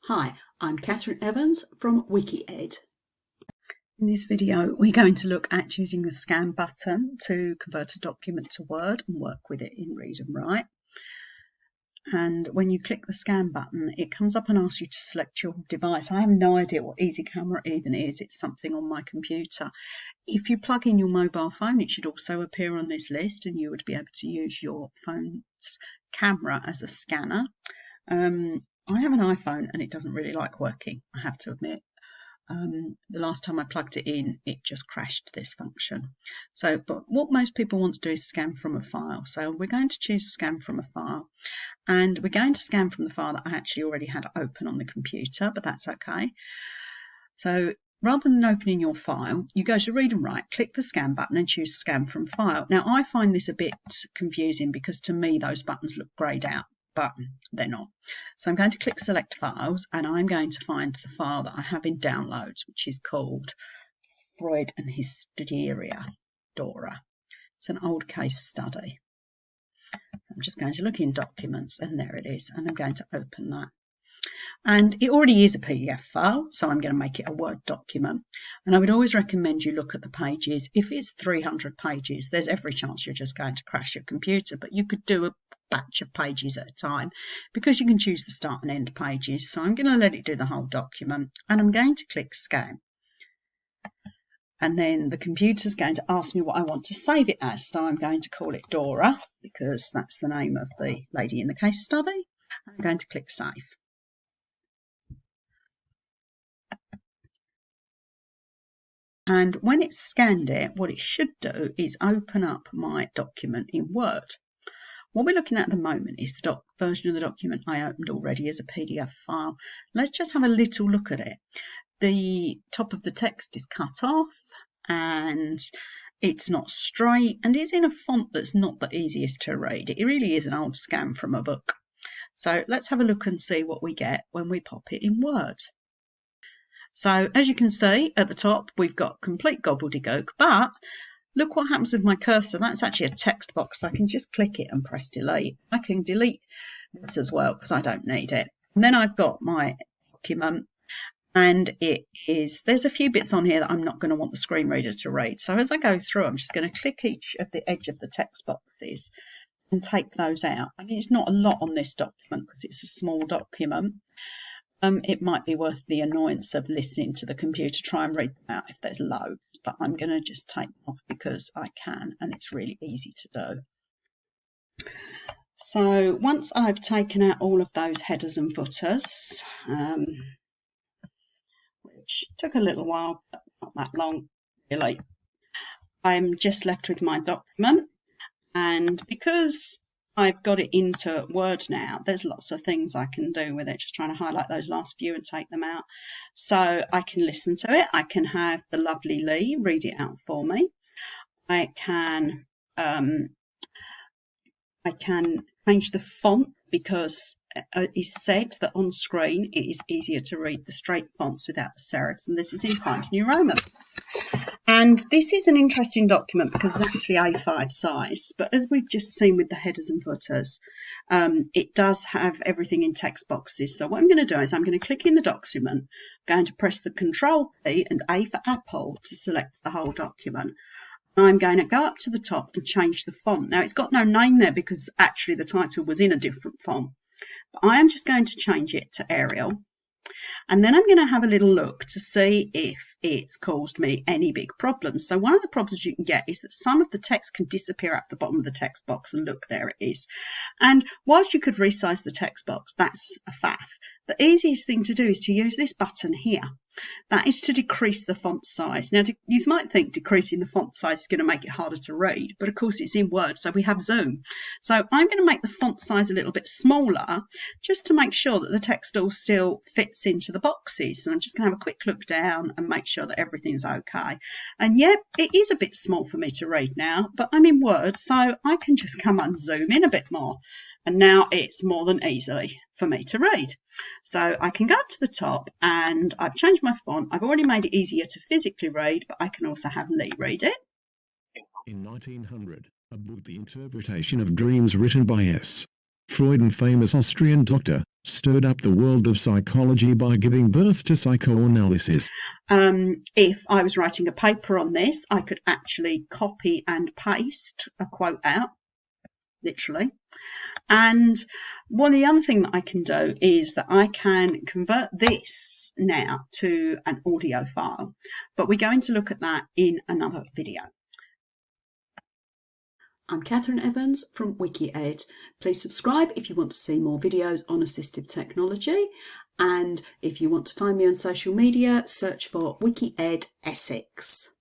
Hi, I'm Catherine Evans from Wiki-ed. In this video, we're going to look at using the scan button to convert a document to Word and work with it in Read and Write. And when you click the scan button, it comes up and asks you to select your device. I have no idea what Easy Camera even is. It's something on my computer. If you plug in your mobile phone, it should also appear on this list and you would be able to use your phone's camera as a scanner. I have an iPhone and it doesn't really like working, I have to admit. The last time I plugged it in, it just crashed this function. But what most people want to do is scan from a file. So we're going to choose scan from a file, and we're going to scan from the file that I actually already had open on the computer, but that's okay. So rather than opening your file, you go to Read and Write, click the scan button and choose scan from file. Now I find this a bit confusing because to me those buttons look greyed out, but they're not. So I'm going to click select files and I'm going to find the file that I have in downloads, which is called Freud and Hysteria, Dora. It's an old case study. So I'm just going to look in documents and there it is, and I'm going to open that. And it already is a PDF file, so I'm going to make it a Word document. And I would always recommend you look at the pages. If it's 300 pages, there's every chance you're just going to crash your computer, but you could do a batch of pages at a time because you can choose the start and end pages. So I'm going to let it do the whole document and I'm going to click scan. And then the computer's going to ask me what I want to save it as. So I'm going to call it Dora because that's the name of the lady in the case study. I'm going to click save. And when it's scanned it, what it should do is open up my document in Word. What we're looking at the moment is the version of the document I opened already as a PDF file. Let's just have a little look at it. The top of the text is cut off and it's not straight and it's in a font that's not the easiest to read. It really is an old scan from a book. So let's have a look and see what we get when we pop it in Word. So as you can see at the top, we've got complete gobbledygook, but look what happens with my cursor. That's actually a text box. I can just click it and press delete. I can delete this as well because I don't need it. And then I've got my document and there's a few bits on here that I'm not going to want the screen reader to read. So as I go through, I'm just going to click each of the edge of the text boxes and take those out. I mean, it's not a lot on this document because it's a small document. It might be worth the annoyance of listening to the computer try and read them out if there's loads, but I'm going to just take them off because I can and it's really easy to do. So once I've taken out all of those headers and footers, which took a little while, but not that long really, I'm just left with my document. And because I've got it into Word now, there's lots of things I can do with it, just trying to highlight those last few and take them out. So I can listen to it. I can have the lovely Lee read it out for me. I can change the font because it's said that on screen it is easier to read the straight fonts without the serifs, and this is in Times New Roman. And this is an interesting document because it's actually A5 size, but as we've just seen with the headers and footers, it does have everything in text boxes. So what I'm going to do is I'm going to click in the document, I'm going to press the Control key and A for Apple to select the whole document. And I'm going to go up to the top and change the font. Now it's got no name there because actually the title was in a different font, but I am just going to change it to Arial. And then I'm going to have a little look to see if it's caused me any big problems. So one of the problems you can get is that some of the text can disappear at the bottom of the text box, and look, there it is. And whilst you could resize the text box, that's a faff. The easiest thing to do is to use this button here. That is to decrease the font size. Now, you might think decreasing the font size is going to make it harder to read, but of course it's in Word, so we have zoom. So I'm going to make the font size a little bit smaller just to make sure that the text all still fits into the boxes. And I'm just going to have a quick look down and make sure that everything's okay. And yep, it is a bit small for me to read now, but I'm in Word, so I can just come and zoom in a bit more. And now it's more than easily for me to read. So I can go up to the top and I've changed my font. I've already made it easier to physically read, but I can also have Lee read it. In 1900, a book, The Interpretation of Dreams, written by S. Freud and famous Austrian doctor stirred up the world of psychology by giving birth to psychoanalysis. If I was writing a paper on this, I could actually copy and paste a quote out, literally. And the other thing that I can do is that I can convert this now to an audio file, but we're going to look at that in another video. I'm Catherine Evans from Wiki-ed. Please subscribe if you want to see more videos on assistive technology, and if you want to find me on social media, search for Wiki-ed Essex.